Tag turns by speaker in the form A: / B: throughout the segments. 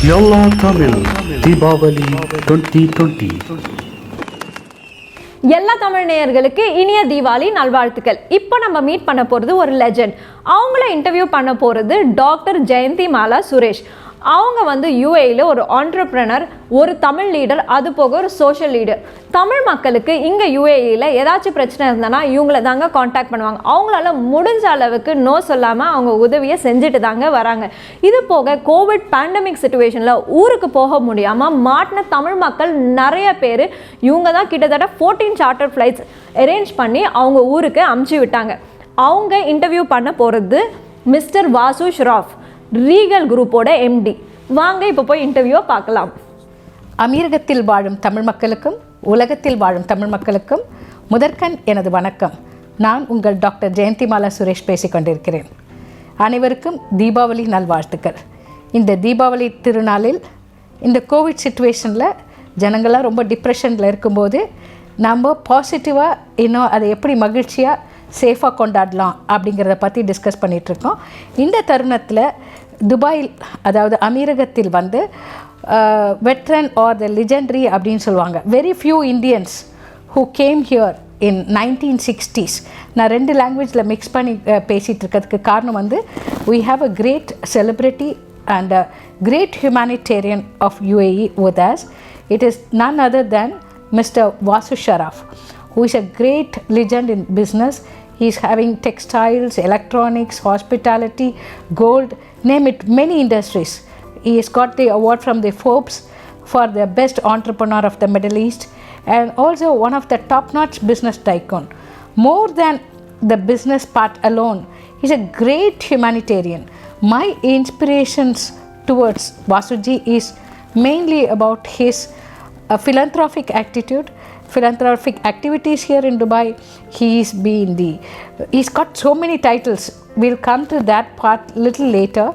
A: Yalla Tamil, Diwali 2020.
B: எல்லா தமிழ் நேயர்களுக்கு இனிய தீபாவளி நல்வாழ்த்துக்கள். இப்போ நம்ம மீட் பண்ண போகிறது ஒரு லெஜண்ட். அவங்கள இன்டர்வியூ பண்ண போகிறது டாக்டர் ஜெயந்திமாலா சுரேஷ். அவங்க வந்து யூஏயில் ஒரு ஆண்டர்ப்ரனர், ஒரு தமிழ் லீடர், அது போக ஒரு சோஷியல் லீடர். தமிழ் மக்களுக்கு இங்கே யூஏயில் ஏதாச்சும் பிரச்சனை இருந்தனா இவங்கள தாங்க காண்டாக்ட் பண்ணுவாங்க. அவங்களால முடிஞ்ச அளவுக்கு நோ சொல்லாமல் அவங்க உதவியை செஞ்சுட்டு தாங்க வராங்க. இது போக கோவிட் பேண்டமிக் சுச்சுவேஷனில் ஊருக்கு போக முடியாமல் மாட்டின தமிழ் மக்கள் நிறைய பேர் இவங்க தான் கிட்டத்தட்ட 14 சார்ட்டர் ஃப்ளைட்ஸ் அரேஞ்ச் பண்ணி அவங்க ஊருக்கு அமுச்சு விட்டாங்க. அவங்க இன்டர்வியூ பண்ண போகிறது மிஸ்டர் வாசு ஷ்ராஃப், ரீகல் குரூப்போட எம்டி. வாங்க இப்போ போய் இன்டர்வியூவை பார்க்கலாம்.
C: அமீரகத்தில் வாழும் தமிழ் மக்களுக்கும் உலகத்தில் வாழும் தமிழ் மக்களுக்கும் முதற்கண் எனது வணக்கம். நான் உங்கள் டாக்டர் ஜெயந்திமாலா சுரேஷ் பேசிக்கொண்டிருக்கிறேன். அனைவருக்கும் தீபாவளி நல்வாழ்த்துக்கள். இந்த தீபாவளி திருநாளில் இந்த கோவிட் சுச்சுவேஷனில் ஜனங்களாம் ரொம்ப டிப்ரெஷனில் இருக்கும்போது நம்ம பாசிட்டிவாக இன்னும் அதை எப்படி மகிழ்ச்சியாக சேஃபாக கொண்டாடலாம் அப்படிங்கிறத பற்றி டிஸ்கஸ் பண்ணிகிட்ருக்கோம். இந்த தருணத்தில் துபாயில், அதாவது அமீரகத்தில் வந்து வெட்ரன் ஆர் த லெஜெண்டரி அப்படின்னு சொல்லுவாங்க. Very few Indians who came here in 1960s. நான் 2 லாங்குவேஜில் மிக்ஸ் பண்ணி பேசிகிட்டு இருக்கிறதுக்கு காரணம் வந்து we have a great celebrity and a great humanitarian of UAE with us. It is none other than Mr. Vasu Shroff, who is a great legend in business. He is having textiles, electronics, hospitality, gold, name it, many industries. He has got the award from the Forbes for the best entrepreneur of the Middle East, and also one of the top-notch business tycoon. More than the business part alone, he's a great humanitarian. My inspirations towards Vasuji is mainly about his philanthropic attitude, philanthropic activities here in Dubai. He's got so many titles. We'll come to that part little later.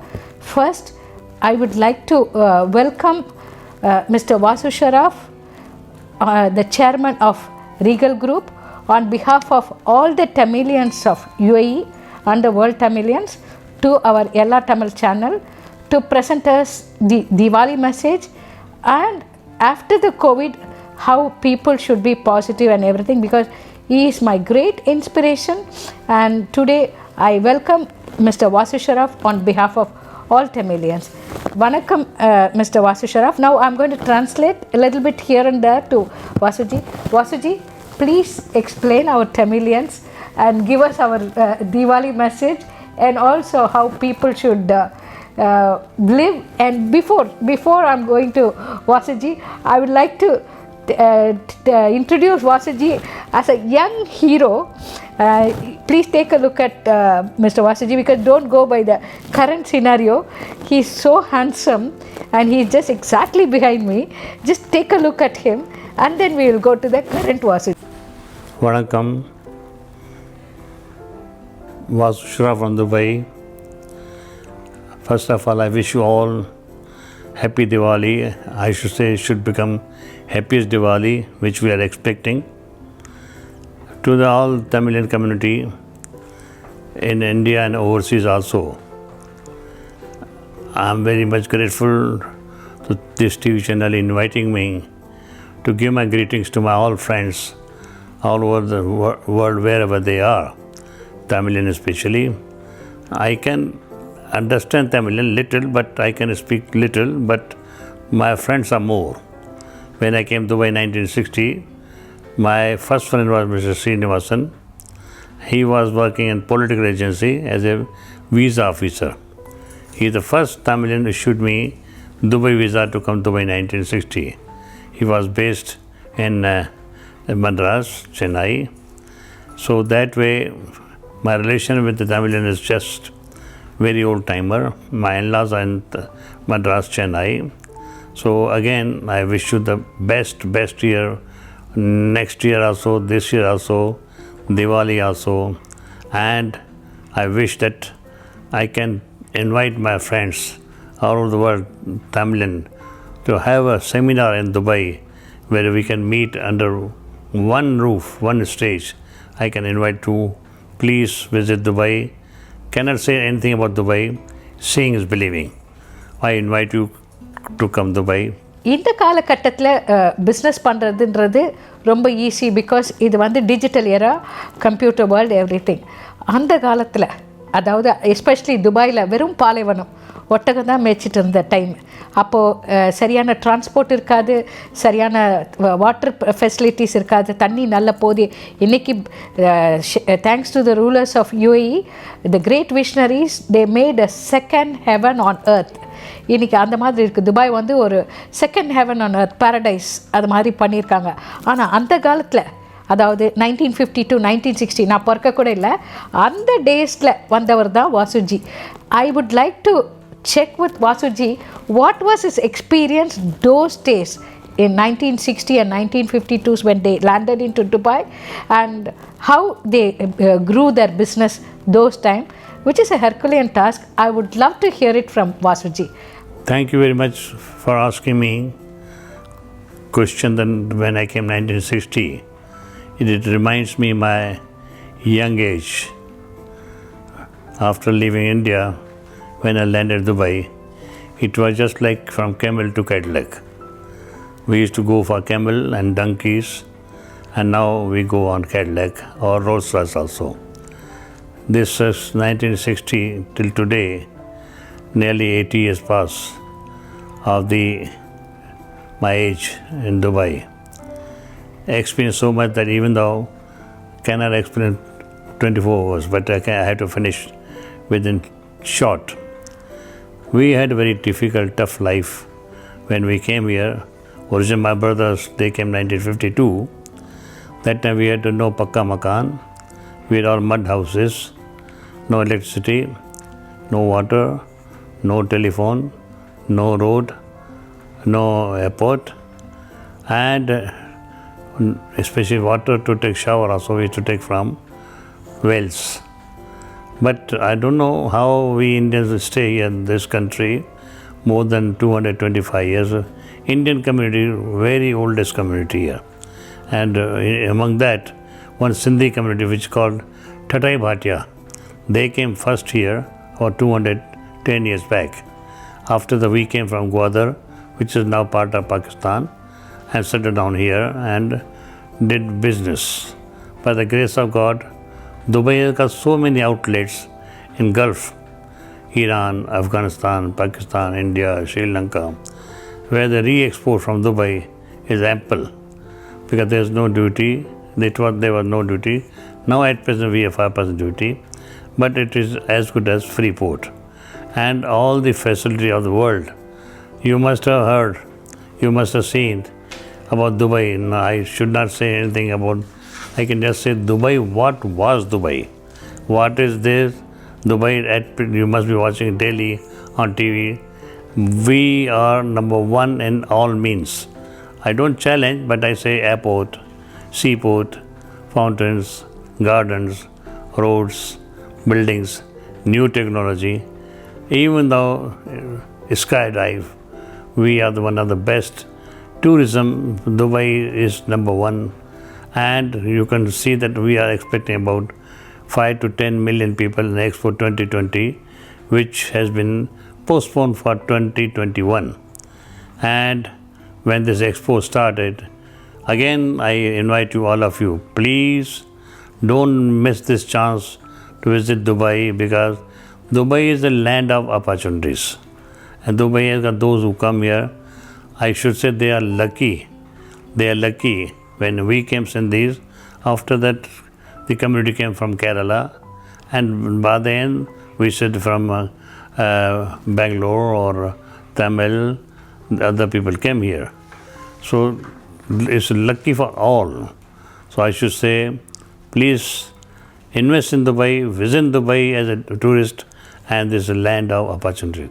C: First, I would like to welcome Mr. Vasu Shroff, the chairman of Regal Group, on behalf of all the Tamilians of UAE and the world Tamilians, to our Yalla Tamil channel to present us the Diwali message, and after the COVID, how people should be positive and everything, because he is my great inspiration. And today I welcome Mr. Vasu Shroff on behalf of all Tamilians. Vanakkam, Mr. Vasu Shroff. Now I'm going to translate a little bit here and there to Vasuji. Vasuji, please explain our Tamilians and give us our Diwali message, and also how people should live. And before I'm going to Vasuji, I would like to introduce Vasuji as a young hero. Please take a look at Mr. Vasuji, because don't go by the current scenario. He's so handsome and he's just exactly behind me. Just take a look at him and then we will go to the current Vasuji.
D: Vanakkam, Vasu Shroff from Dubai. First of all, I wish you all happy Diwali. I should say it should become happiest Diwali which we are expecting. To the all Tamilian community in India and overseas also, I am very much grateful to this TV channel inviting me to give my greetings to my all friends all over the world, wherever they are, Tamilian especially. I can understand Tamilian little, but I can speak little, but my friends are more. When I came to Dubai in 1960, my first friend was Mr. Srinivasan. He was working in political agency as a visa officer. He is the first Tamilian who issued me Dubai visa to come to Dubai in 1960. He was based in Madras, Chennai. So that way, my relation with the Tamilian is just very old timer. My in-laws are in Madras, Chennai. So again, I wish you the best year, next year also, this year also, Diwali also, and I wish that I can invite my friends all over the world, Tamilian, to have a seminar in Dubai where we can meet under one roof, one stage. I can invite to please visit Dubai. Cannot say anything about Dubai. Seeing is believing. I invite you to come to Dubai.
C: இந்த காலகட்டத்தில் business பண்ணுறதுன்றது ரொம்ப easy, because இது வந்து digital era, computer world, everything. அந்த காலத்தில், அதாவது especially துபாயில் வெறும் பாலைவனம், ஒட்டகம் தான் மேய்ச்சிட்டு இருந்த டைம். அப்போது சரியான டிரான்ஸ்போர்ட் இருக்காது, சரியான வாட்டர் ஃபெசிலிட்டிஸ் இருக்காது, தண்ணி நல்ல போதிய. இன்றைக்கி thanks to the rulers of UAE, the great visionaries, they made a second heaven on earth. இன்றைக்கி அந்த மாதிரி இருக்குது. துபாய் வந்து ஒரு second heaven on earth, paradise, அது மாதிரி பண்ணியிருக்காங்க. ஆனால் அந்த காலத்தில், அதாவது 1950 to 1960, நான் பிறக்க கூட இல்லை, அந்த டேஸில் வந்தவர் தான் Vasuji. I would like to check with Vasuji, what was his experience those days in 1960 and 1952 when they landed into Dubai, and how they grew their business those time, which is a Herculean task. I would love to hear it from Vasuji.
D: Thank you very much for asking me question. Then when I came 1960, it reminds me my young age. After leaving India, when I landed Dubai, it was just like from camel to Cadillac. We used to go for camel and donkeys, and now we go on Cadillac or Rolls-Royce also. This is 1960 till today, nearly 80 years past of my age in Dubai. I experienced so much that even though I cannot explain 24 hours, but I had to finish within short. We had a very difficult, tough life when we came here. Originally, my brothers, they came 1952. That time we had no pakka makan. We had all mud houses, no electricity, no water, no telephone, no road, no airport, and especially water to take shower also we used to take from wells. But I don't know how we Indians stay here in this country more than 225 years. Indian community, very oldest community here. And among that, one Sindhi community which is called Tatai Bhatia. They came first here about 210 years back. After that, we came from Gwadar, which is now part of Pakistan, and settled down here and did business. By the grace of God, Dubai has got so many outlets in Gulf, Iran, Afghanistan, Pakistan, India, Sri Lanka, where the re-export from Dubai is ample because there is no duty. There was no duty. Now at present we have 5% duty, but it is as good as free port. And all the facility of the world. You must have heard, you must have seen about Dubai. No, I should not say anything about. I can just say Dubai. What was Dubai? What is this? Dubai, you must be watching daily on TV. We are number one in all means. I don't challenge, but I say airport, seaport, fountains, gardens, roads, buildings, new technology. Even though skydive, we are one of the best. Tourism, Dubai is number one. And you can see that we are expecting about 5 to 10 million people in Expo 2020, which has been postponed for 2021. And when this Expo started, again I invite you, all of you, please don't miss this chance to visit Dubai, because Dubai is the land of opportunities. And Dubai has got those who come here, I should say they are lucky. They are lucky. When we came Sindhis, after that the community came from Kerala, and by then we said from Bangalore or Tamil, other people came here. So it's lucky for all. So I should say, please invest in Dubai, visit Dubai as a tourist, and this is a land of opportunity.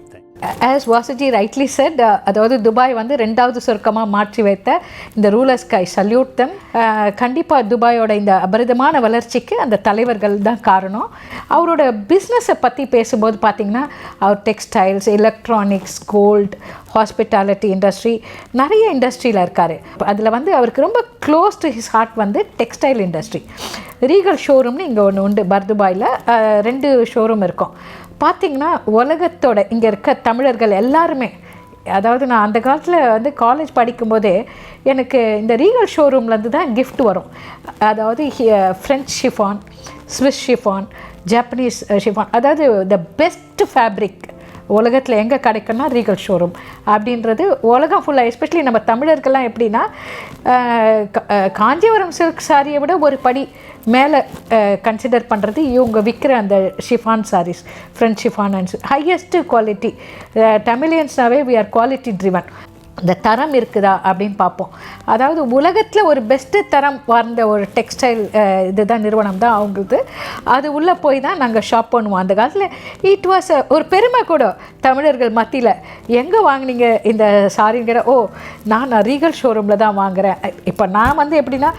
C: As Vasuji rightly said, அதாவது Dubai வந்து ரெண்டாவது சொர்க்கமாக மாற்றி வைத்த இந்த ரூலர்ஸ்க்கு ஐ salute தம். கண்டிப்பாக துபாயோட இந்த அபரிதமான வளர்ச்சிக்கு அந்த தலைவர்கள் தான் காரணம். அவரோட பிஸ்னஸை பற்றி பேசும்போது பார்த்திங்கன்னா, அவர் textiles, electronics, gold, hospitality industry, நிறைய இண்டஸ்ட்ரியில் இருக்கார். அதில் வந்து அவருக்கு ரொம்ப க்ளோஸ் டு ஹிஸ் ஹார்ட் வந்து டெக்ஸ்டைல் இண்டஸ்ட்ரி. ரீகல் ஷோரூம்னு இங்கே ஒன்று உண்டு, பர்துபாயில் 2 ஷோரூம் இருக்கும். பார்த்திங்கன்னா உலகத்தோட இங்கே இருக்க தமிழர்கள் எல்லாருமே அதாவது நான் அந்த காலத்தில் வந்து காலேஜ் படிக்கும்போதே எனக்கு இந்த ரீகல் ஷோரூம்லேருந்து தான் கிஃப்ட் வரும். அதாவது French chiffon, Swiss chiffon, Japanese chiffon, அதாவது த பெஸ்ட் ஃபேப்ரிக் உலகத்தில் எங்கே கிடைக்குன்னா ரீகல் ஷோரூம் அப்படின்றது உலகம் ஃபுல்லாக. எஸ்பெஷலி நம்ம தமிழர்கள்லாம் எப்படின்னா காஞ்சிபுரம் சில்க் சாரியை விட ஒரு படி மேலே கன்சிடர் பண்ணுறது இவங்க விற்கிற அந்த chiffon saris, French chiffon and highest quality. தமிழியன்ஸ்னாவே வி ஆர் குவாலிட்டி ட்ரிவன். இந்த தரம் இருக்குதா அப்படின்னு பார்ப்போம். அதாவது உலகத்தில் ஒரு பெஸ்ட்டு தரம் வார்ந்த ஒரு டெக்ஸ்டைல் இதுதான் நிறுவனம் தான் அவங்களுக்கு. அது உள்ளே போய் தான் நாங்கள் ஷாப் பண்ணுவோம். அந்த காலத்தில் இட் வாஸ் ஒரு பெருமை கூட தமிழர்கள் மத்தியில். எங்கே வாங்கினீங்க இந்த சாரிங்கிற, ஓ நான் ரீகல் ஷோரூமில் தான் வாங்குகிறேன். இப்போ நான் வந்து எப்படின்னா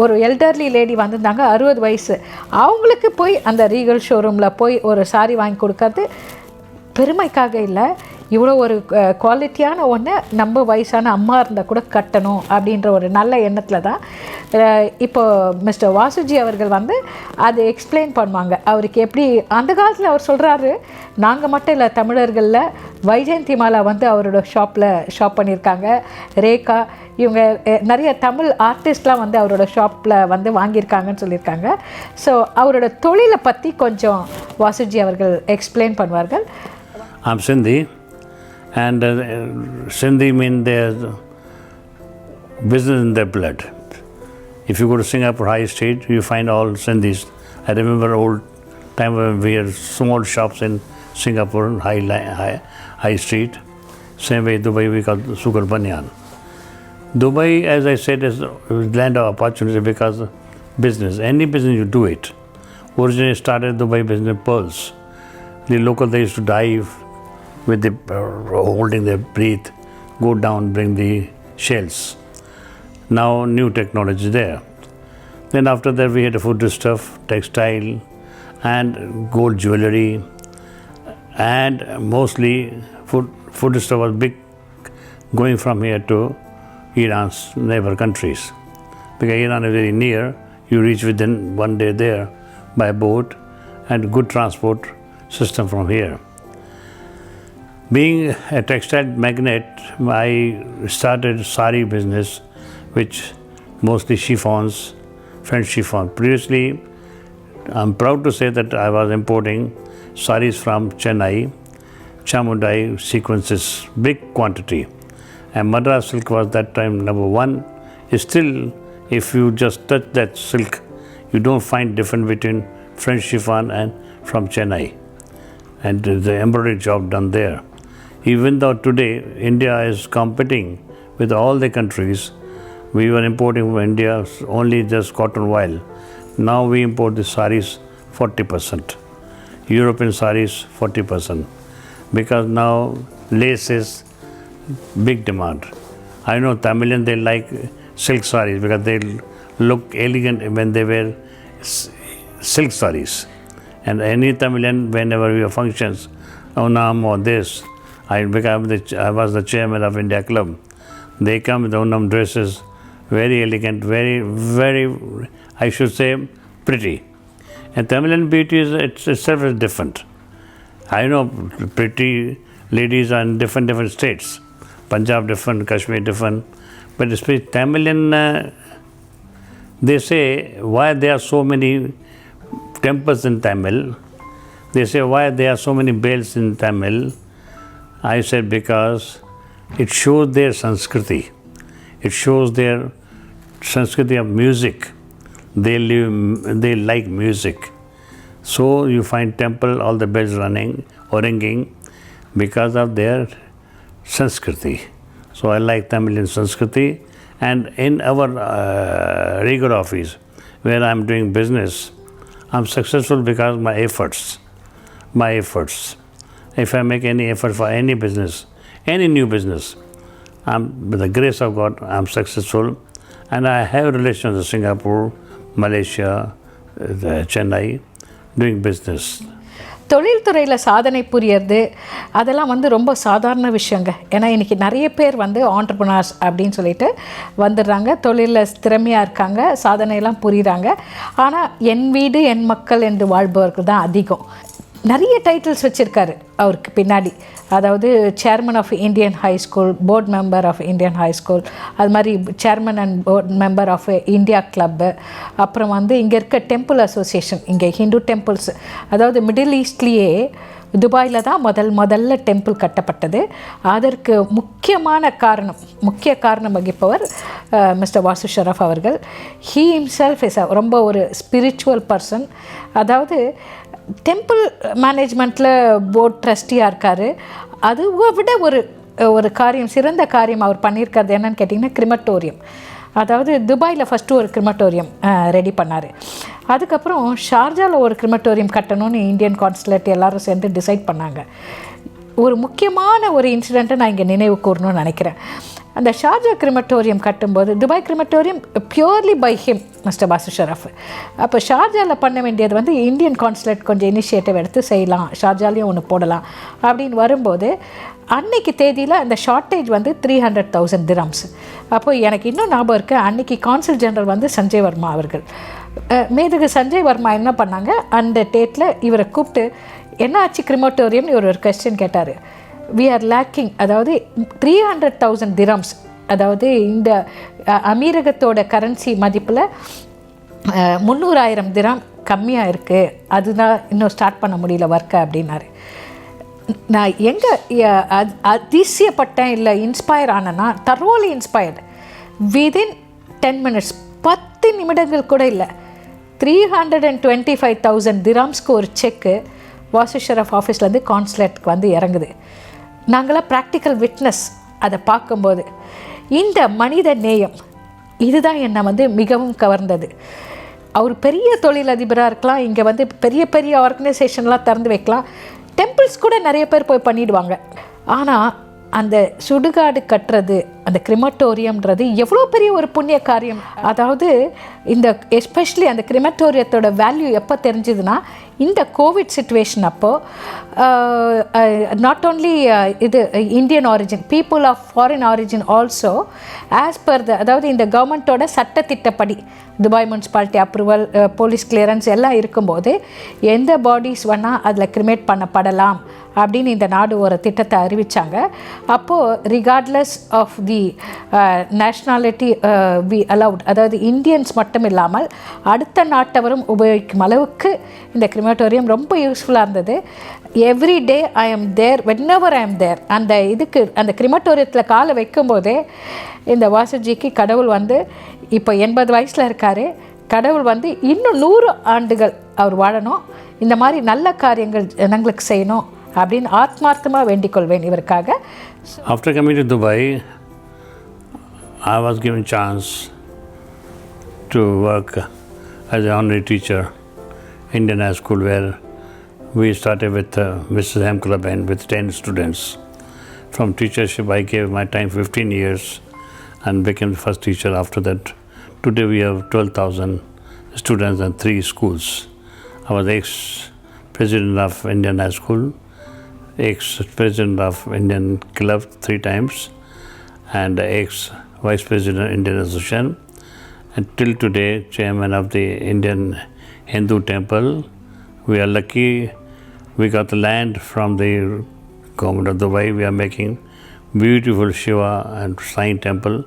C: ஒரு எல்டர்லி லேடி வந்திருந்தாங்க 60 வயசு, அவங்களுக்கு போய் அந்த ரீகல் ஷோரூமில் போய் ஒரு சாரி வாங்கி கொடுக்கறது பெருமைக்காக இல்லை, இவ்வளோ ஒரு குவாலிட்டியான ஒன்று நம்ம வயசான அம்மா இருந்தால் கூட கட்டணும் அப்படின்ற ஒரு நல்ல எண்ணத்தில் தான் இப்போது மிஸ்டர் வாசுஜி அவர்கள் வந்து அதை எக்ஸ்பிளைன் பண்ணுவாங்க. அவருக்கு எப்படி அந்த காலத்தில் அவர் சொல்கிறாரு, நாங்கள் மட்டும் இல்லை தமிழர்களில் வைஜெயந்திமாலா வந்து அவரோட ஷாப் பண்ணியிருக்காங்க, ரேகா, இவங்க நிறைய தமிழ் ஆர்டிஸ்ட்லாம் வந்து அவரோட ஷாப்பில் வந்து வாங்கியிருக்காங்கன்னு சொல்லியிருக்காங்க. ஸோ அவரோட தொழிலை பற்றி கொஞ்சம் வாசுஜி அவர்கள் எக்ஸ்பிளைன் பண்ணுவார்கள்.
D: I'm Sindhi, and Sindhi means there's business in their blood. If you go to Singapore High Street, you find all Sindhis. I remember old time when we had small shops in Singapore High Street. Same way Dubai we call Sugar Banyan. Dubai, as I said, is a land of opportunity because business. Any business you do it. Originally started Dubai business pearls. The local they used to dive with the holding their breath, go down, bring the shells. Now new technology there. Then after that we had the food stuff, textile, and gold jewelry, and mostly food stuff was big, going from here to Iran's neighbor countries. Because Iran is very near, you reach within one day there by boat, and good transport system from here. Being a textile magnate, I started sari business, which mostly chiffons, French chiffon. Previously, I'm proud to say that I was importing saris from Chennai, Chamudai sequences, big quantity. And Madras silk was that time number one. Still, if you just touch that silk, you don't find difference between French chiffon and from Chennai. And the embroidery job done there. Even though today India is competing with all the countries, we were importing from India only just cotton wool. Now we import the saris 40%, European saris 40%, because now lace is big demand. I know Tamilians, they like silk saris because they look elegant when they wear silk saris. And any Tamilian, whenever we have functions, Onam or this, I was the chairman of India Club. They come with Onam dresses, very elegant, very, very, I should say, pretty. And Tamilian beauty itself is different. I know pretty ladies are in different states. Punjab different, Kashmir different. But especially Tamilian, they say, why there are so many temples in Tamil. They say, why there are so many bells in Tamil? I said, because it shows their Sanskriti. It shows their Sanskriti of music. They like music. So you find temple, all the bells running or ringing because of their Sanskriti. So I like Tamilian Sanskriti. And in our regular office, where I'm doing business, I'm successful because my efforts. If I make any effort for any business, any new business, with the grace of God, I'm successful. And I have relations with Singapore, Malaysia, Chennai, doing business.
C: தொழில்துறையில் சாதனை புரியறது அதெல்லாம் வந்து ரொம்ப சாதாரண விஷயங்க. ஏன்னா இன்றைக்கி நிறைய பேர் வந்து ஆண்டர்ப்ரனர்ஸ் அப்படின்னு சொல்லிட்டு வந்துடுறாங்க, தொழிலில் திறமையாக இருக்காங்க, சாதனையெல்லாம் புரிகிறாங்க. ஆனால் என் வீடு என் மக்கள் என்று வாழ்பவர்கள் தான் அதிகம். நிறைய டைட்டில்ஸ் வச்சுருக்காரு அவருக்கு பின்னாடி. அதாவது chairman of Indian high school, board member of Indian high school, அது மாதிரி chairman and board member of India club. அப்புறம் வந்து இங்கே இருக்க டெம்பிள் அசோசியேஷன், இங்கே ஹிந்து டெம்பிள்ஸ், அதாவது மிடில் ஈஸ்ட்லேயே துபாயில் தான் முதல்ல டெம்பிள் கட்டப்பட்டது. அதற்கு முக்கிய காரணம் வகிப்பவர் மிஸ்டர் வாசு ஷரஃப் அவர்கள். ஹீ ஹிம்செல்ஃப் இஸ் ரொம்ப ஒரு ஸ்பிரிச்சுவல் பர்சன். அதாவது டெம்பிள் மேனேஜ்மெண்ட்டில் போர்ட் ட்ரஸ்டியாக இருக்கார். அதுவை விட ஒரு காரியம், சிறந்த காரியம் அவர் பண்ணியிருக்கிறது என்னன்னு கேட்டிங்கன்னா கிரிமட்டோரியம். அதாவது துபாயில் ஃபஸ்ட்டு ஒரு கிரிமட்டோரியம் ரெடி பண்ணார். அதுக்கப்புறம் ஷார்ஜாவில் ஒரு கிரிமட்டோரியம் கட்டணும்னு இந்தியன் கான்சுலேட் எல்லோரும் சேர்ந்து டிசைட் பண்ணாங்க. ஒரு முக்கியமான ஒரு இன்சிடெண்ட்டை நான் இங்கே நினைவு கூறணும்னு நினைக்கிறேன். அந்த ஷார்ஜா கிரிமட்டோரியம் கட்டும்போது, Dubai crematorium purely by him mister Vasu Sharaf. அப்போ ஷார்ஜாவில் பண்ண வேண்டியது வந்து இந்தியன் கான்சுலேட் கொஞ்சம் இனிஷியேட்டிவ் எடுத்து செய்யலாம், ஷார்ஜாலையும் ஒன்று போடலாம் அப்படின்னு வரும்போது, அன்னைக்கு தேதியில் அந்த ஷார்ட்டேஜ் வந்து 300,000 திரம்ஸ். அப்போது எனக்கு இன்னும் ஞாபகம் இருக்குது, அன்றைக்கி கான்சுல் ஜெனரல் வந்து சஞ்சய் வர்மா அவர்கள். மேதுகு சஞ்சய் வர்மா என்ன பண்ணாங்க, அந்த டேட்டில் இவரை கூப்பிட்டு என்ன ஆச்சு கிரிமட்டோரியம்னு ஒரு கொஸ்டின் கேட்டார். வி ஆர் லேக்கிங், அதாவது 300,000 திரம்ஸ், அதாவது இந்த அமீரகத்தோட கரன்சி மதிப்பில் 300,000 திரம் கம்மியாக இருக்குது, அதுதான் இன்னும் ஸ்டார்ட் பண்ண முடியல ஒர்க்கை அப்படின்னாரு. நான் எங்கே அதிசயப்பட்டேன் இல்லை இன்ஸ்பயர் ஆனேன்னா, தரோலி இன்ஸ்பயர்டு. விதின் 10 மினிட்ஸ், 10 நிமிடங்கள் கூட இல்லை, 325,000 திராம்ஸ்க்கு ஒரு செக்கு வாசு ஷரஃப் ஆஃபீஸ்லேருந்து கான்சுலேட்டுக்கு வந்து இறங்குது. நாங்களாம் ப்ராக்டிக்கல் விட்னஸ். அதை பார்க்கும்போது இந்த மனித நேயம், இதுதான் என்னை வந்து மிகவும் கவர்ந்தது. அவர் பெரிய தொழிலதிபராக இருக்கலாம், இங்கே வந்து பெரிய பெரிய ஆர்கனைசேஷன்லாம் திறந்து வைக்கலாம், டெம்பிள்ஸ் கூட நிறைய பேர் போய் பண்ணிடுவாங்க. ஆனால் அந்த சுடுகாடு கட்டுறது, அந்த கிரிமட்டோரியம்ன்றது எவ்வளோ பெரிய ஒரு புண்ணிய காரியம். அதாவது இந்த எஸ்பெஷலி அந்த கிரிமட்டோரியத்தோட வேல்யூ எப்போ தெரிஞ்சுதுன்னா, இந்த கோவிட் சிச்சுவேஷன் அப்போது நாட் ஓன்லி இது Indian origin, people of foreign origin also as per அதாவது இந்த கவர்மெண்ட்டோட சட்டத்திட்டப்படி Dubai municipality approval, police clearance எல்லாம் இருக்கும்போது எந்த பாடிஸ் வேணால் அதில் கிரிமேட் பண்ணப்படலாம் அப்படின்னு இந்த நாடு ஒரு திட்டத்தை அறிவித்தாங்க. அப்போது regardless of the nationality we allowed, அதாவது இந்தியன்ஸ் மட்டும் இல்லாமல் அடுத்த நாட்டவரும் உபயோகிக்கும் அளவுக்கு இந்த கிரிமட்டோரியம் ரொம்ப யூஸ்ஃபுல்லாக இருந்தது. Every day I am there, whenever I am there. அந்த கிரிமட்டோரியத்தில் காலை வைக்கும்போதே இந்த வாசுஜிக்கு கடவுள் வந்து இப்போ 80 வயசில் இருக்கார், கடவுள் வந்து இன்னும் 100 ஆண்டுகள் அவர் வாழணும், இந்த மாதிரி நல்ல காரியங்கள் ஜனங்களுக்கு செய்யணும் அப்படின்னு ஆத்மார்த்தமாக வேண்டிக் கொள்வேன் இவருக்காக.
D: After coming to Dubai, I was given chance to work as an honorary teacher in Indian High School, where we started with Mrs. M Club and with 10 students. From teachership, I gave my time 15 years and became the first teacher after that. Today we have 12,000 students and 3 schools. I was ex-president of Indian High School, ex-president of Indian Club 3 times, and ex-vice president of Indian Association, and till today chairman of the Indian Hindu Temple. We are lucky we got the land from the government of Dubai. We are making beautiful Shiva and Sai temple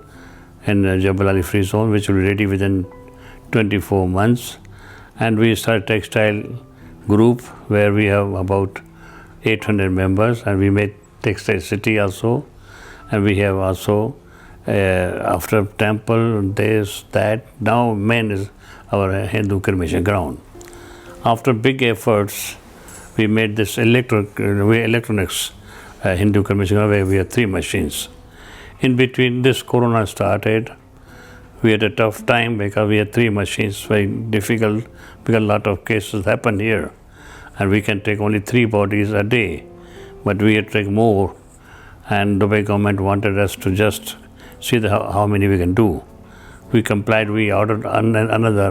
D: in Jebel Ali Free Zone, which will be ready within 24 months. And we started textile group where we have about 800 members, and we made textile city also. And we have also after temple, this, that, now main is our Hindu cremation ground. After big efforts, we made this electronics Hindu cremation ground, where we have 3 machines. In between this corona started, we had a tough time because we had 3 machines, very difficult because a lot of cases happen here, and we can take only 3 bodies a day, but we had to take more, and Dubai government wanted us to just see how many we can do. We complied, we ordered another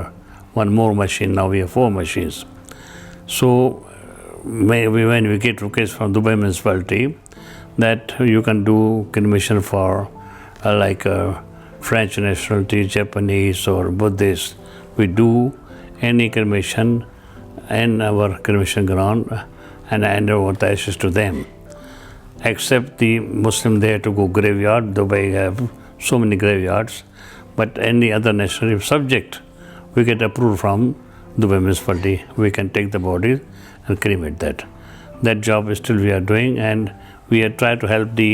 D: 1 more machine, now we have 4 machines. So when we get request from Dubai municipality that you can do cremation for French nationality, Japanese or Buddhist, we do any cremation in our cremation ground and hand over the ashes to them. Except the Muslim there to go graveyard, Dubai have so many graveyards, but any other national subject, we get approval from Dubai municipality. We can take the bodies and cremate that. That job is still we are doing, and we are trying to help the,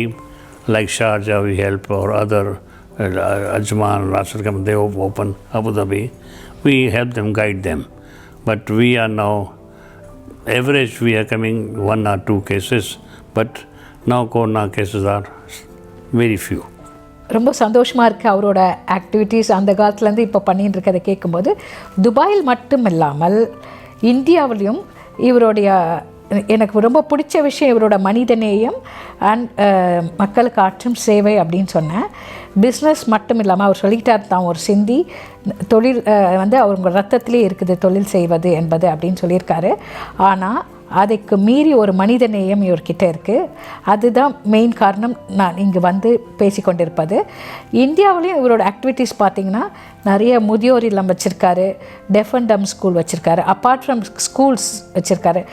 D: like Sharjah we help, or other Ajman, Rashid, they open Abu Dhabi. We help them, guide them. But we are now, average we are coming 1 or 2 cases, but now corona cases are very few.
C: ரொம்ப சந்தோஷமாக இருக்குது அவரோட activities அந்த காலத்துலேருந்து இப்போ பண்ணிட்டு இருக்கிறத கேட்கும்போது. துபாயில் மட்டும் இல்லாமல் இந்தியாவிலையும் இவருடைய எனக்கு ரொம்ப பிடிச்ச விஷயம் இவரோட மனிதநேயம் அண்ட் மக்களுக்கு ஆற்றும் சேவை அப்படின்னு சொன்னேன். பிஸ்னஸ் மட்டும் இல்லாமல் அவர் சொல்லிக்கிட்டார் தான் ஒரு சிந்தி தொழில் வந்து அவங்க ரத்தத்திலே இருக்குது தொழில் செய்வது என்பது அப்படின்னு சொல்லியிருக்காரு. ஆனால் அதுக்கு மீறி ஒரு மனித நேயம் இவர்கிட்ட இருக்குது. அதுதான் மெயின் காரணம் நான் இங்கே வந்து பேசிக்கொண்டிருப்பது. இந்தியாவிலையும் இவரோட ஆக்டிவிட்டீஸ் பார்த்திங்கன்னா நிறைய முதியோர் இல்லம் வச்சுருக்காரு, டெஃப் அண்ட் டம் ஸ்கூல் வச்சுருக்காரு, அப்பார்ட் ஃப்ரம் ஸ்கூல்ஸ் வச்சுருக்காரு.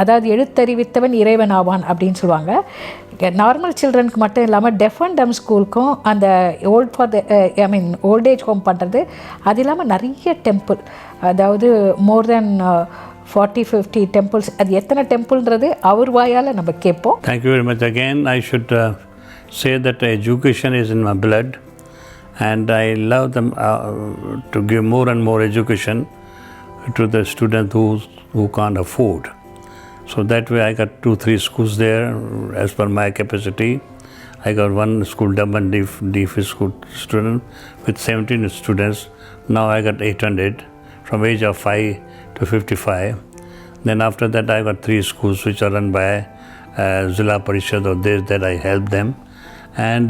C: அதாவது எழுத்தறிவித்தவன் இறைவன் ஆவான் அப்படின்னு சொல்லுவாங்க. நார்மல் சில்ட்ரனுக்கு மட்டும் இல்லாமல் டெஃப் அண்ட் டம் ஸ்கூலுக்கும் அந்த ஓல்டேஜ் ஹோம் பண்ணுறது, அது இல்லாமல் நிறைய டெம்பிள், அதாவது மோர் தென் 40-50 temples. அது எத்தனை டெம்பிள்ன்றது அவர் வாயால் நம்ம கேட்போம்.
D: Thank you very much again. I should say that education is in my blood, and I love them to give more and more education to the students who can't afford. So that way I got 2-3 schools there as per my capacity. I got one school, Durban Deaf school student with 17 students. Now I got 800 from age of 5 to 55. Then after that I got 3 schools which are run by Zilla Parishad or this, that I help them. And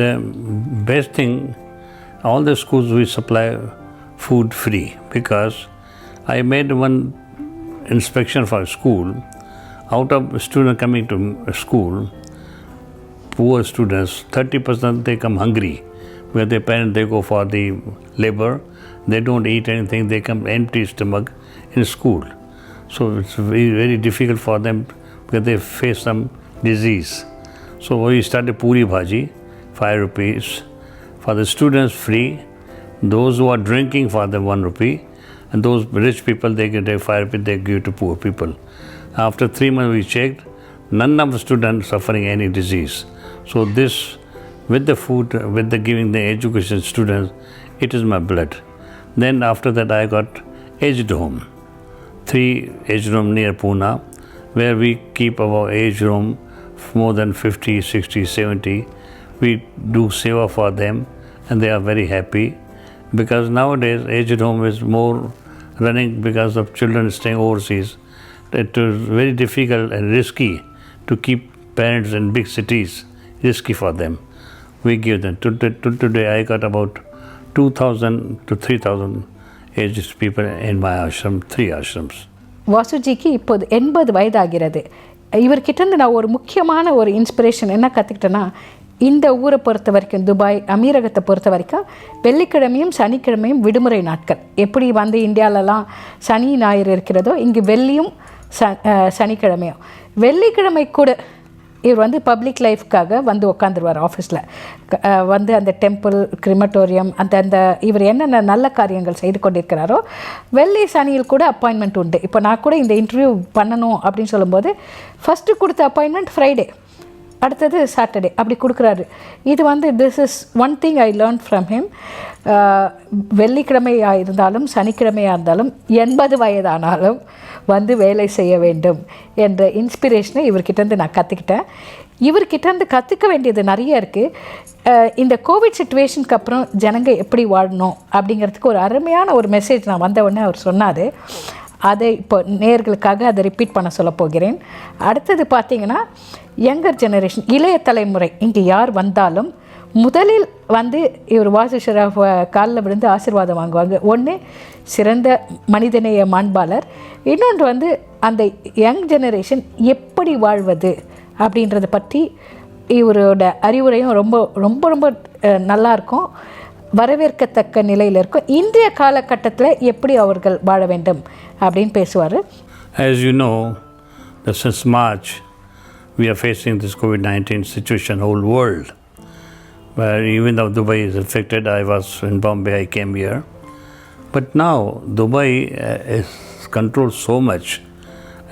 D: best thing, all the schools we supply food free, because I made one inspection for a school. Out of students coming to school, poor students, 30% they come hungry. Where their parents, they go for the labor, they don't eat anything, they come empty stomach in school. So it's very, very difficult for them because they face some disease. So we started puri bhaji, 5 rupees. For the students free, those who are drinking for them 1 rupee, and those rich people, they get 5 rupees, they give to poor people. After 3 months we checked, none of the students suffering any disease. So this, with the food, with the giving the education students, it is my blood. Then after that I got aged home, 3 aged home near Pune, where we keep our aged home more than 50, 60, 70. We do seva for them, and they are very happy, because nowadays aged home is more running because of children staying overseas. It is very difficult and risky to keep parents in big cities, risky for them. We give them. Today I got about 2,000 to 3,000 aged people in my ashram, 3 ashrams.
C: வாசுஜிக்கு இப்போது 80 வயதாகிறது. இவர்கிட்டேருந்து நான் ஒரு முக்கியமான ஒரு inspiration என்ன கற்றுக்கிட்டேன்னா, இந்த ஊரை பொறுத்த வரைக்கும், துபாய் அமீரகத்தை பொறுத்த வரைக்கும் வெள்ளிக்கிழமையும் சனிக்கிழமையும் விடுமுறை நாட்கள். எப்படி வந்து இந்தியாவிலலாம் சனி ஞாயிறு இருக்கிறதோ, இங்கே வெள்ளியும் சனிக்கிழமையும். வெள்ளிக்கிழமை கூட இவர் வந்து பப்ளிக் லைஃப்காக வந்து உட்காந்துருவார் ஆஃபீஸில். வந்து அந்த டெம்பிள், கிரிமட்டோரியம், அந்த இவர் என்னென்ன நல்ல காரியங்கள் செய்து கொண்டிருக்கிறாரோ, வெள்ளி சனியில் கூட அப்பாயின்மெண்ட் உண்டு. இப்போ நான் கூட இந்த இன்டர்வியூ பண்ணணும் அப்படின்னு சொல்லும்போது ஃபஸ்ட்டு கொடுத்த அப்பாயின்மெண்ட் ஃப்ரைடே, அடுத்தது சாட்டர்டே, அப்படி கொடுக்குறாரு. இது வந்து this is one thing I learn from him. வெள்ளிக்கிழமையாக இருந்தாலும் சனிக்கிழமையாக இருந்தாலும் 80 வயதானாலும் வந்து வேலை செய்ய வேண்டும் என்ற இன்ஸ்பிரேஷனை இவர்கிட்டேருந்து நான் கற்றுக்கிட்டேன். இவர்கிட்டேருந்து கற்றுக்க வேண்டியது நிறைய இருக்குது. இந்த கோவிட் சிச்சுவேஷனுக்கு அப்புறம் ஜனங்க எப்படி வாழணும் அப்படிங்கிறதுக்கு ஒரு அருமையான ஒரு மெசேஜ் நான் வந்த உடனே அவர் சொன்னார். அதை இப்போ நேயர்களுக்காக அதை ரிப்பீட் பண்ண சொல்ல போகிறேன். அடுத்தது பார்த்திங்கன்னா, யங்கர் ஜெனரேஷன், இளைய தலைமுறை இங்கே யார் வந்தாலும் முதலில் வந்து இவர் வாசு ஷெராஃப் காலில் விழுந்து ஆசீர்வாதம் வாங்குவாங்க. ஒன்று சிறந்த மனிதநேய மாண்பாளர், இன்னொன்று வந்து அந்த யங் ஜெனரேஷன் எப்படி வாழ்வது அப்படின்றத பற்றி இவரோட அறிவுரையும் ரொம்ப ரொம்ப ரொம்ப நல்லாயிருக்கும், வரவேற்கத்தக்க நிலையில் இருக்கும். இன்றைய காலகட்டத்தில் எப்படி அவர்கள் வாழ வேண்டும் அப்படின்னு பேசுவார்.
D: As you know, Since March, we are facing this COVID-19 situation, whole world. Where even though Dubai is affected, I was in Bombay, I came here. But now Dubai is controlled so much,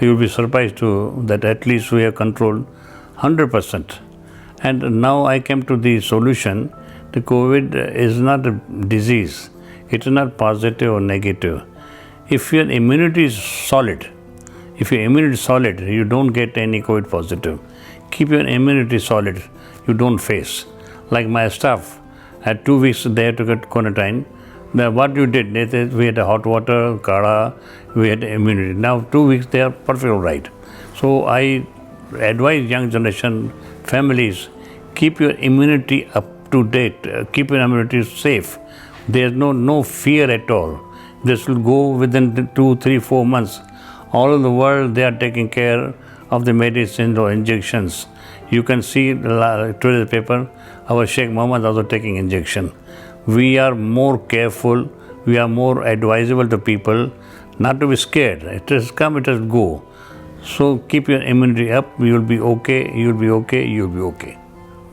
D: you will be surprised too that at least we have controlled 100%. And now I came to the solution. The COVID is not a disease. It is not positive or negative. If your immunity is solid, you don't get any COVID positive. Keep your immunity solid, you don't face. Like my staff, at 2 weeks they had to get quarantine. Now what you did, we had a hot water, kara, we had immunity. Now 2 weeks they are perfectly right. So I advise young generation, families, keep your immunity up to date, keep your immunity safe. There is no fear at all. This will go within 2, 3, 4 months. All over the world they are taking care of the medicines or injections. You can see today's paper, our Sheikh Mohammed also taking injection. We are more careful, we are more advisable to people not to be scared. It has come, it has go. So keep your immunity up, you will be okay, you will be okay, you will be okay.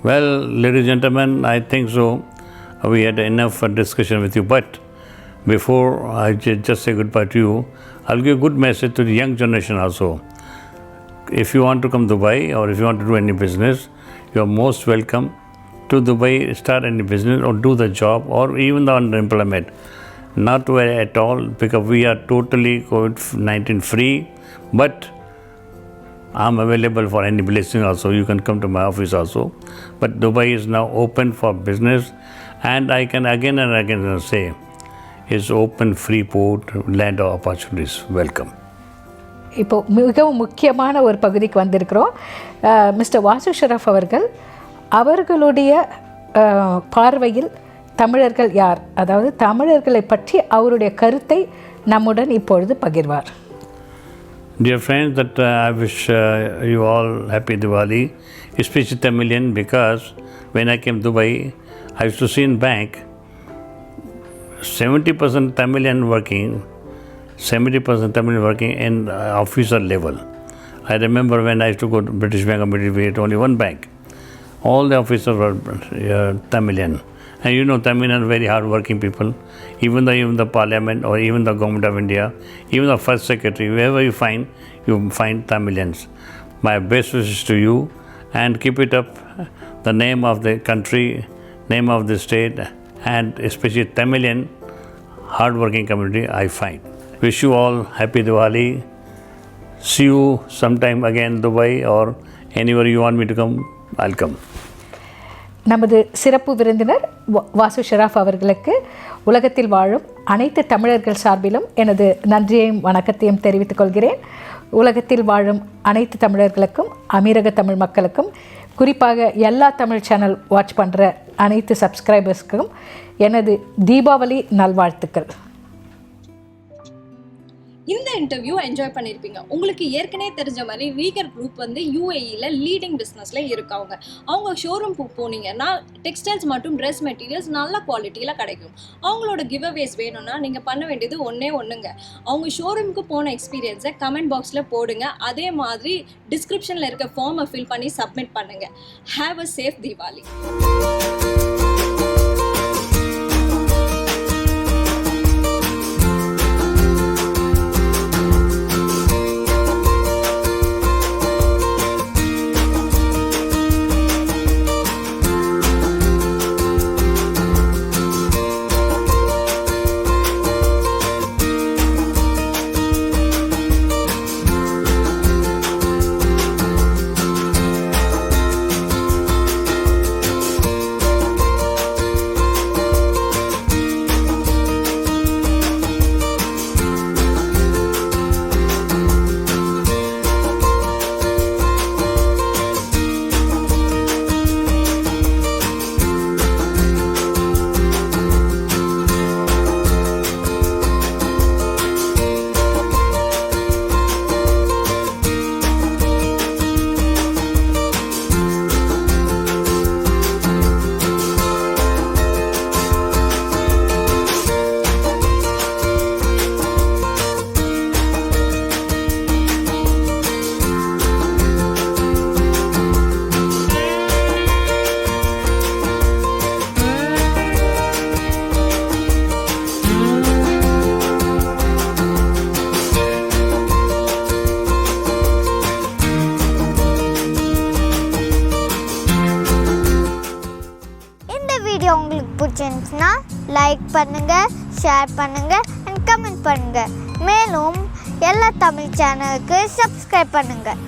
D: Well, ladies and gentlemen, I think so. We had enough discussion with you, but before I just say goodbye to you, I'll give a good message to the young generation also. If you want to come to Dubai or if you want to do any business, you are most welcome to Dubai, start any business or do the job or even the unemployment. Not to worry at all because we are totally COVID-19 free, but I'm available for any blessing also. You can come to my office also. But Dubai is now open for business and I can again and again say, it's open free port, land of opportunities. Welcome.
C: இப்போ மிகவும் முக்கியமான ஒரு பகுதிக்கு வந்திருக்கிறோம். Mister Vasu Shroff அவர்களுடைய பார்வையில் தமிழர்கள் யார், அதாவது தமிழர்களை பற்றி அவருடைய கருத்தை நம்முடன் இப்பொழுது பகிர்வார்.
D: Dear friends, that I wish you all happy Diwali, especially Tamilian, because when I came to Dubai, I used to see in bank 70% Tamilian working, 70% Tamilian working in officer level. I remember when I used to go to British Bank or British Bank, only one bank. All the officers were Tamilian. And you know, Tamilian are very hard-working people. Even the parliament or even the government of India, even the first secretary, wherever you find Tamilians. My best wishes to you and keep it up. The name of the country, name of the state, and especially Tamilian hard-working community I find. Wish you all happy Diwali. See you sometime again Dubai or anywhere you want me to come, I'll come.
C: நமது சிறப்பு விருந்தினர் வாசு ஷெராஃப் அவர்களுக்கு உலகத்தில் வாழும் அனைத்து தமிழர்கள் சார்பிலும் எனது நன்றியையும் வணக்கத்தையும் தெரிவித்துக் கொள்கிறேன். உலகத்தில் வாழும் அனைத்து தமிழர்களுக்கும், அமீரக தமிழ் மக்களுக்கும், குறிப்பாக எல்லா தமிழ் சேனல் வாட்ச் பண்ணுற அனைத்து சப்ஸ்கிரைபர்ஸ்க்கும் எனது தீபாவளி நல்வாழ்த்துக்கள்.
B: இந்த இன்டர்வியூ என்ஜாய் பண்ணியிருப்பீங்க. உங்களுக்கு ஏற்கனவே தெரிஞ்ச மாதிரி வீகர் குரூப் வந்து யூஏஇயில் லீடிங் பிஸ்னஸில் இருக்காங்க. அவங்க ஷோரூம் போனீங்கன்னா டெக்ஸ்டைல்ஸ் மற்றும் ட்ரெஸ் மெட்டீரியல்ஸ் நல்ல குவாலிட்டியில் கிடைக்கும். அவங்களோட கிவ் அவேஸ் வேணும்னா நீங்கள் பண்ண வேண்டியது ஒன்றுங்க. அவங்க ஷோரூமுக்கு போன எக்ஸ்பீரியன்ஸை கமெண்ட் பாக்ஸில் போடுங்க. அதே மாதிரி டிஸ்கிரிப்ஷனில் இருக்க ஃபார்மை ஃபில் பண்ணி சப்மிட் பண்ணுங்கள். Have a safe Deepavali.
E: பிடிச்சிருந்துச்சுன்னா லைக் பண்ணுங்கள், ஷேர் பண்ணுங்கள் அண்ட் கமெண்ட் பண்ணுங்கள். மேலும் எல்லா தமிழ் சேனலுக்கு சப்ஸ்கிரைப் பண்ணுங்கள்.